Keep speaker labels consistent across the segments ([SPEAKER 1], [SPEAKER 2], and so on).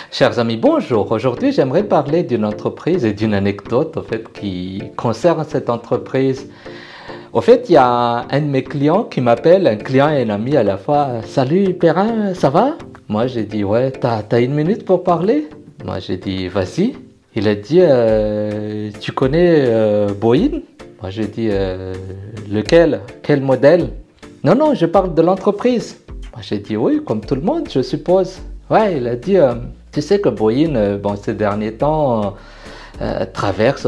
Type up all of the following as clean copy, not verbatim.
[SPEAKER 1] Chers amis, bonjour. Aujourd'hui, j'aimerais parler d'une entreprise et d'une anecdote qui concerne cette entreprise. Au fait, il y a un de mes clients qui m'appelle, un client et un ami à la fois. Salut Perrin, ça va? Moi, j'ai dit, ouais, t'as une minute pour parler? Moi, j'ai dit, vas-y. Il a dit, tu connais Boeing? Moi, j'ai dit, lequel? Quel modèle? Non, non, je parle de l'entreprise. Moi, j'ai dit, oui, comme tout le monde, je suppose. Ouais, il a dit, tu sais que Boeing, ces derniers temps, traverse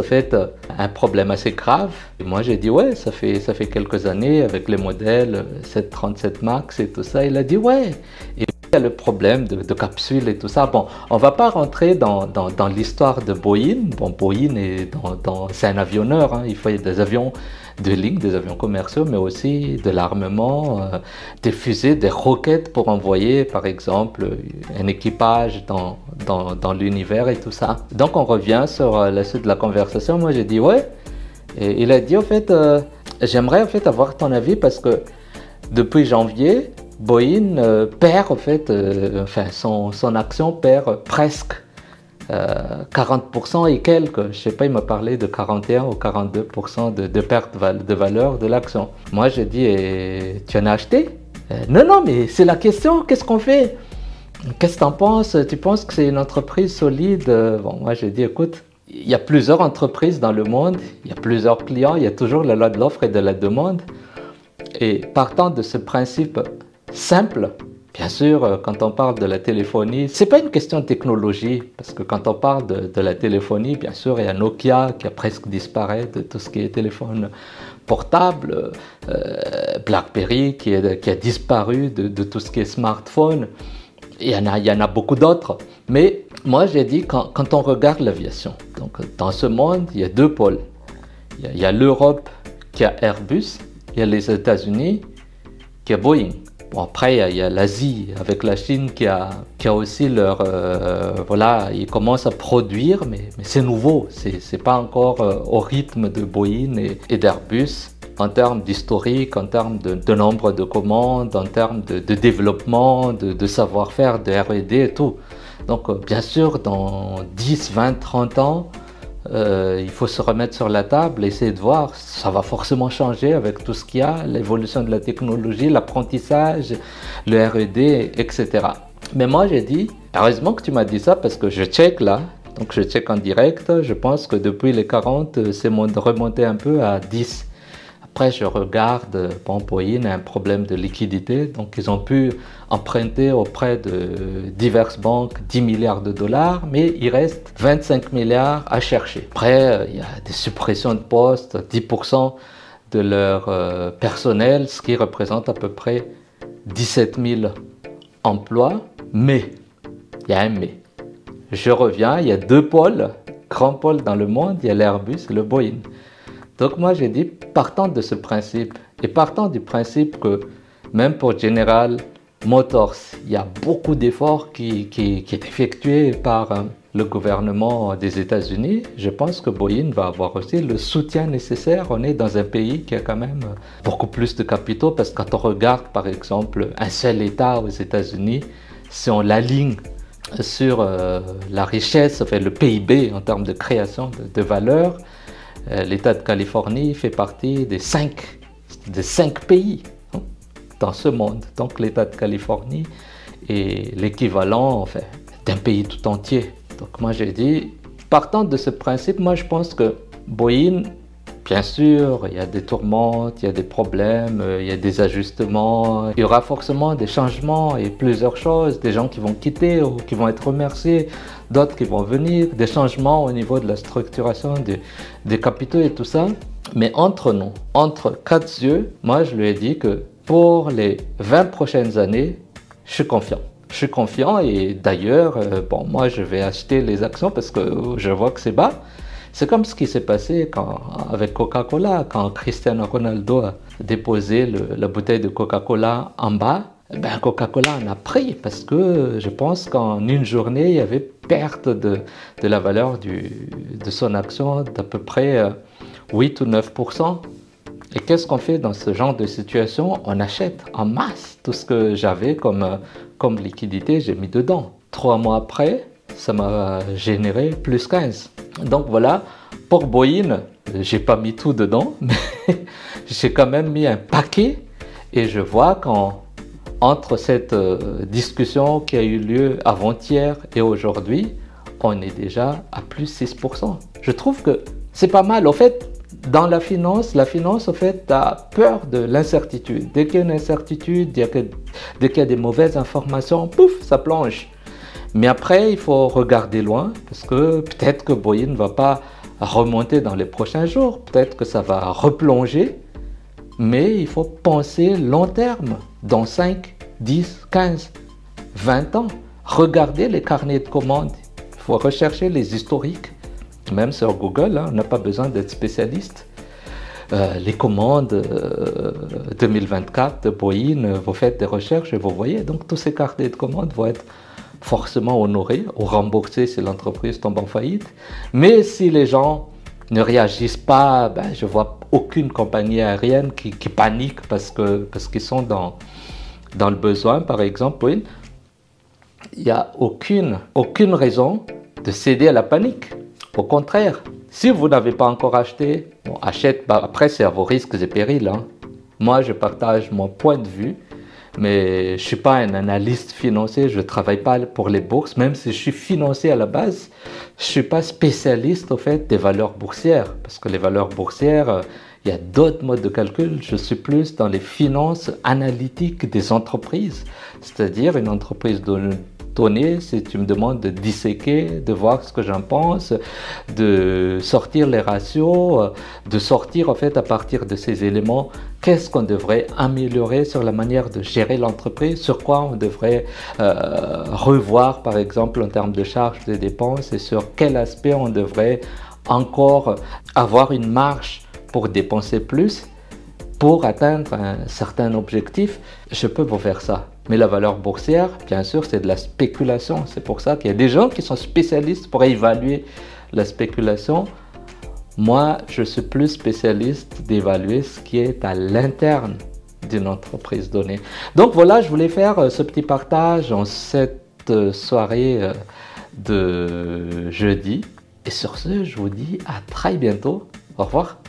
[SPEAKER 1] un problème assez grave. Et moi, j'ai dit, ouais, ça fait quelques années avec les modèles 737 MAX et tout ça. Il a dit, ouais. Et il y a le problème de capsules et tout ça. Bon, on va pas rentrer dans l'histoire de Boeing. Bon, Boeing c'est un avionneur, hein. Il fait des avions de ligne, des avions commerciaux, mais aussi de l'armement, des fusées, des roquettes pour envoyer, par exemple, un équipage dans l'univers et tout ça. Donc, on revient sur la suite de la conversation. Moi, j'ai dit, ouais. Et il a dit, j'aimerais avoir ton avis parce que depuis janvier, Boeing perd, son action perd presque 40% et quelques. Je sais pas, il m'a parlé de 41 ou 42% de perte de valeur de l'action. Moi, j'ai dit, tu en as acheté? Non, non, mais c'est la question, qu'est-ce qu'on fait? Qu'est-ce que tu en penses? Tu penses que c'est une entreprise solide? Bon, moi, j'ai dit, écoute, il y a plusieurs entreprises dans le monde, il y a plusieurs clients, il y a toujours la loi de l'offre et de la demande. Et partant de ce principe simple, bien sûr, quand on parle de la téléphonie, c'est pas une question de technologie, parce que quand on parle de la téléphonie, bien sûr, il y a Nokia qui a presque disparu de tout ce qui est téléphone portable, BlackBerry qui a disparu de tout ce qui est smartphone. Il y en a beaucoup d'autres. Mais moi, j'ai dit, quand on regarde l'aviation, donc dans ce monde, il y a deux pôles. Il y a l'Europe qui a Airbus, il y a les États-Unis qui a Boeing. Bon, après, il y a l'Asie avec la Chine qui a aussi leur... ils commencent à produire, mais c'est nouveau. C'est pas encore au rythme de Boeing et d'Airbus en termes d'historique, en termes de nombre de commandes, en termes de développement, de savoir-faire, de R&D et tout. Donc, bien sûr, dans 10, 20, 30 ans, il faut se remettre sur la table, essayer de voir, ça va forcément changer avec tout ce qu'il y a, l'évolution de la technologie, l'apprentissage, le R&D, etc. Mais moi j'ai dit, heureusement que tu m'as dit ça parce que je check là, donc je check en direct, je pense que depuis les 40, c'est remonté un peu à 10. Après, je regarde, Boeing a un problème de liquidité, donc ils ont pu emprunter auprès de diverses banques 10 milliards de dollars, mais il reste 25 milliards à chercher. Après, il y a des suppressions de postes, 10% de leur personnel, ce qui représente à peu près 17 000 emplois. Mais, il y a un mais. Je reviens, il y a deux pôles, grands pôles dans le monde, il y a l'Airbus et le Boeing. Donc moi j'ai dit, partant de ce principe, et partant du principe que même pour General Motors, il y a beaucoup d'efforts qui est effectué par le gouvernement des États-Unis, je pense que Boeing va avoir aussi le soutien nécessaire. On est dans un pays qui a quand même beaucoup plus de capitaux, parce que quand on regarde par exemple un seul État aux États-Unis, si on l'aligne sur la richesse, le PIB en termes de création de valeur, l'État de Californie fait partie des cinq pays dans ce monde. Donc l'État de Californie est l'équivalent d'un pays tout entier. Donc moi j'ai dit, partant de ce principe, moi je pense que Boeing, bien sûr, il y a des tourmentes, il y a des problèmes, il y a des ajustements, il y aura forcément des changements et plusieurs choses, des gens qui vont quitter ou qui vont être remerciés, d'autres qui vont venir, des changements au niveau de la structuration des capitaux et tout ça. Mais entre nous, entre quatre yeux, moi je lui ai dit que pour les 20 prochaines années, je suis confiant. Je suis confiant et d'ailleurs, moi je vais acheter les actions parce que je vois que c'est bas. C'est comme ce qui s'est passé avec Coca-Cola, quand Cristiano Ronaldo a déposé la bouteille de Coca-Cola en bas. Coca-Cola en a pris parce que je pense qu'en une journée, il y avait perte de la valeur de son action d'à peu près 8 ou 9%. Et qu'est-ce qu'on fait dans ce genre de situation? On achète en masse tout ce que j'avais comme liquidité, j'ai mis dedans. 3 mois après, ça m'a généré plus 15. Donc voilà, pour Boyin, j'ai pas mis tout dedans, mais j'ai quand même mis un paquet. Et je vois qu'entre cette discussion qui a eu lieu avant-hier et aujourd'hui, on est déjà à plus 6%. Je trouve que c'est pas mal. Au fait, dans la finance, au fait, a peur de l'incertitude. Dès qu'il y a une incertitude, dès qu'il y a des mauvaises informations, pouf, ça plonge. Mais après, il faut regarder loin, parce que peut-être que Boyin ne va pas remonter dans les prochains jours. Peut-être que ça va replonger. Mais il faut penser long terme, dans 5, 10, 15, 20 ans. Regardez les carnets de commandes. Il faut rechercher les historiques. Même sur Google, hein, on n'a pas besoin d'être spécialiste. Les commandes 2024 de Boyin, vous faites des recherches et vous voyez. Donc tous ces carnets de commandes vont être forcément honorés ou remboursés si l'entreprise tombe en faillite. Mais si les gens ne réagissent pas, ben, je vois aucune compagnie aérienne qui panique parce qu'ils sont dans le besoin, par exemple. Oui, il n'y a aucune raison de céder à la panique. Au contraire, si vous n'avez pas encore acheté, bon, achète, bah, après c'est à vos risques et périls. Hein. Moi, je partage mon point de vue, mais je ne suis pas un analyste financier, je ne travaille pas pour les bourses, même si je suis financier à la base, je ne suis pas spécialiste au fait des valeurs boursières, parce que les valeurs boursières, il y a d'autres modes de calcul, je suis plus dans les finances analytiques des entreprises, c'est-à-dire une entreprise donnée, si tu me demandes de disséquer, de voir ce que j'en pense, de sortir les ratios, de sortir en fait à partir de ces éléments, qu'est-ce qu'on devrait améliorer sur la manière de gérer l'entreprise, sur quoi on devrait revoir par exemple en termes de charges, de dépenses et sur quel aspect on devrait encore avoir une marge pour dépenser plus pour atteindre un certain objectif. Je peux vous faire ça. Mais la valeur boursière, bien sûr, c'est de la spéculation. C'est pour ça qu'il y a des gens qui sont spécialistes pour évaluer la spéculation. Moi, je suis plus spécialiste d'évaluer ce qui est à l'interne d'une entreprise donnée. Donc voilà, je voulais faire ce petit partage en cette soirée de jeudi. Et sur ce, je vous dis à très bientôt. Au revoir.